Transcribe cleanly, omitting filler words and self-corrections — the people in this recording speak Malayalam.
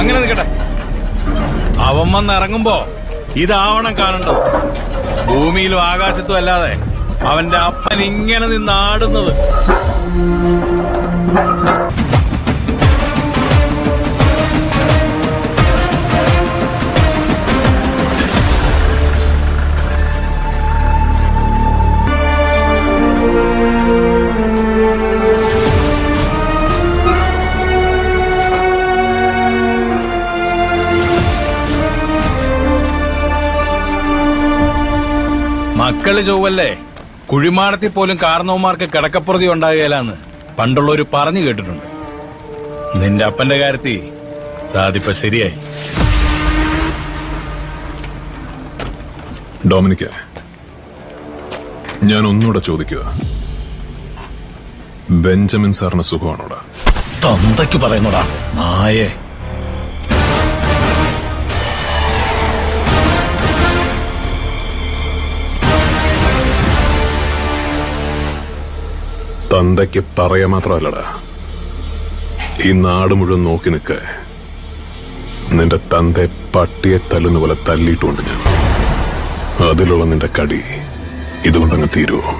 അങ്ങനെ നിൽക്കട്ടെ. അവൻ വന്നിറങ്ങുമ്പോ ഇതാവണം കാണേണ്ടത്. ഭൂമിയിലും ആകാശത്തും അല്ലാതെ അവന്റെ അപ്പൻ ഇങ്ങനെ നിന്ന് ആടുന്നത്. മക്കള് ചൊവ്വല്ലേ, കുഴിമാടത്തിൽ പോലും കാരണവന്മാർക്ക് കിടക്കപ്പുറതി ഉണ്ടാകുകയില്ലാന്ന് പണ്ടുള്ളവര് പറഞ്ഞു കേട്ടിട്ടുണ്ട്. നിന്റെ അപ്പന്റെ കാര്യത്തിൽ അതിപ്പോ ശരിയായി. ഡൊമിനിക്ക, ഞാൻ ഒന്നുകൂടെ ചോദിക്കുക, ബെഞ്ചമിൻ സാറിന് സുഖമാണോടാ? തന്തയ്ക്ക് പറയുന്നോടാ നായേ. തന്തയ്ക്ക് പറയാ മാത്രമല്ലടാ, ഈ നാട് മുഴുവൻ നോക്കി നിൽക്ക. നിന്റെ തന്തയെ പട്ടിയെ തല്ലുന്ന പോലെ തല്ലിയിട്ടുകൊണ്ട് ഞാൻ. അതിലുള്ള നിന്റെ കടി ഇതുകൊണ്ടങ്ങ് തീരുവോ?